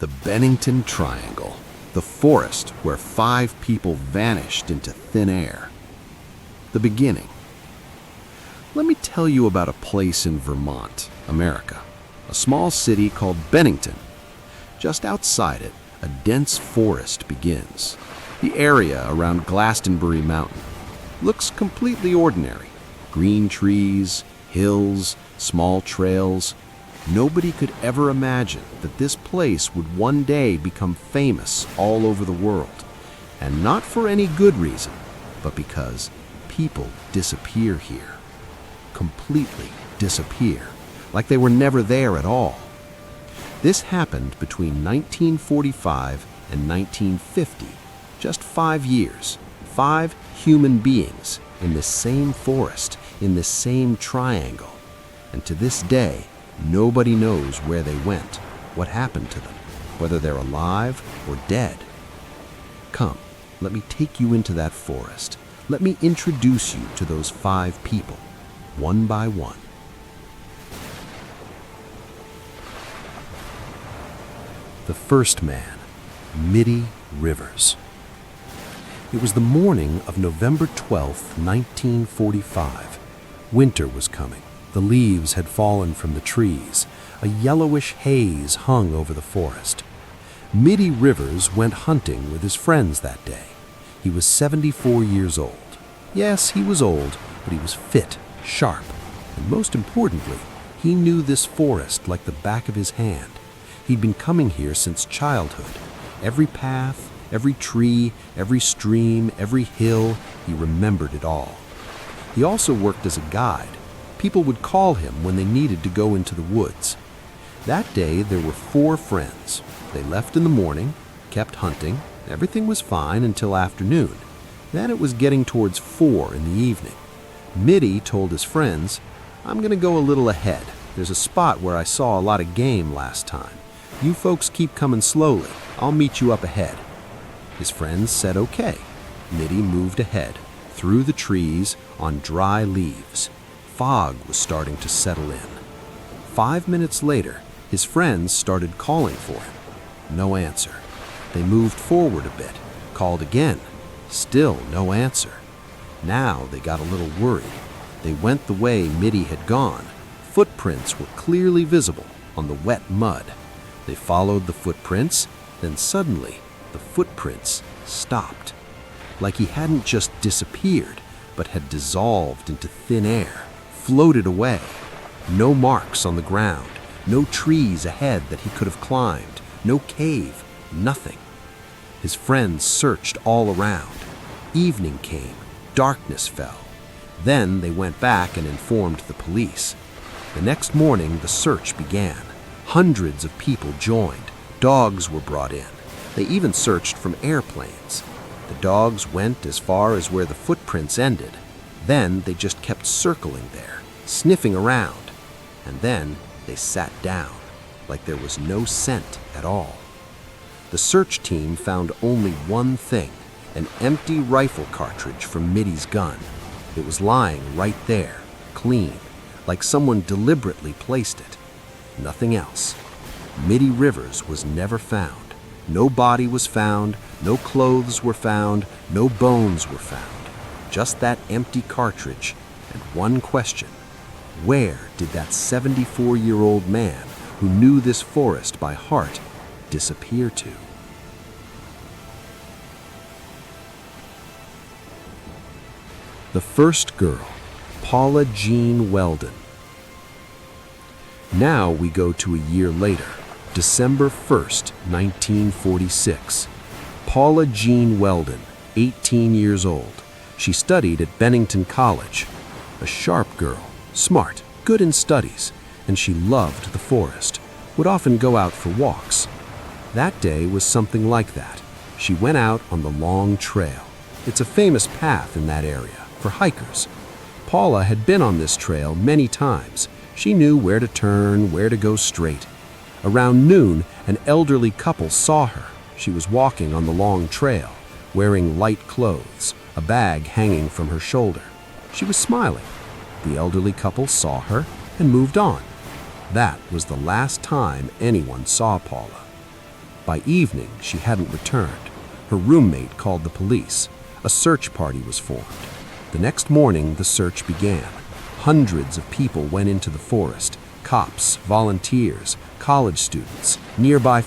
The Bennington Triangle, the forest where 5 people vanished into thin air. The beginning. Let me tell you about a place in Vermont, America, a small city called Bennington. Just outside it, a dense forest begins. The area around Glastenbury Mountain looks completely ordinary. Green trees, hills, small trails. Nobody could ever imagine that this place would one day become famous all over the world. And not for any good reason, but because people disappear here. Completely disappear, like they were never there at all. This happened between 1945 and 1950, just 5 years. 5 human beings in this same forest, in this same triangle. And to this day, nobody knows where they went, what happened to them, whether they're alive or dead. Come, let me take you into that forest. Let me introduce you to those 5 people, one by one. The first man, Mitty Rivers. It was the morning of November 12th, 1945. Winter was coming. The leaves had fallen from the trees. A yellowish haze hung over the forest. Mitty Rivers went hunting with his friends that day. He was 74 years old. Yes, he was old, but he was fit, sharp, and most importantly, he knew this forest like the back of his hand. He'd been coming here since childhood. Every path, every tree, every stream, every hill, he remembered it all. He also worked as a guide. People would call him when they needed to go into the woods. That day, there were 4 friends. They left in the morning, kept hunting. Everything was fine until afternoon. Then it was getting towards 4 in the evening. Mitty told his friends, "I'm going to go a little ahead. There's a spot where I saw a lot of game last time. You folks keep coming slowly. I'll meet you up ahead." His friends said okay. Mitty moved ahead, through the trees, on dry leaves. Fog was starting to settle in. 5 minutes later, his friends started calling for him. No answer. They moved forward a bit, called again. Still no answer. Now they got a little worried. They went the way Mitty had gone. Footprints were clearly visible on the wet mud. They followed the footprints, then suddenly the footprints stopped. Like he hadn't just disappeared, but had dissolved into thin air, floated away. No marks on the ground, no trees ahead that he could have climbed, no cave, nothing. His friends searched all around. Evening came, darkness fell. Then they went back and informed the police. The next morning, the search began. Hundreds of people joined. Dogs were brought in. They even searched from airplanes. The dogs went as far as where the footprints ended. Then they just kept circling there, sniffing around. And then they sat down, like there was no scent at all. The search team found only one thing, an empty rifle cartridge from Mitty's gun. It was lying right there, clean, like someone deliberately placed it. Nothing else. Mitty Rivers was never found. No body was found, no clothes were found, no bones were found. Just that empty cartridge and one question. Where did that 74-year-old man who knew this forest by heart disappear to? The first girl, Paula Jean Weldon. Now we go to a year later, December 1st, 1946. Paula Jean Weldon, 18 years old. She studied at Bennington College. A sharp girl, smart, good in studies, and she loved the forest, would often go out for walks. That day was something like that. She went out on the long trail. It's a famous path in that area for hikers. Paula had been on this trail many times. She knew where to turn, where to go straight. Around noon, an elderly couple saw her. She was walking on the long trail, wearing light clothes, a bag hanging from her shoulder. She was smiling. The elderly couple saw her and moved on. That was the last time anyone saw Paula. By evening, she hadn't returned. Her roommate called the police. A search party was formed. The next morning, the search began. Hundreds of people went into the forest. Cops, volunteers, college students, nearby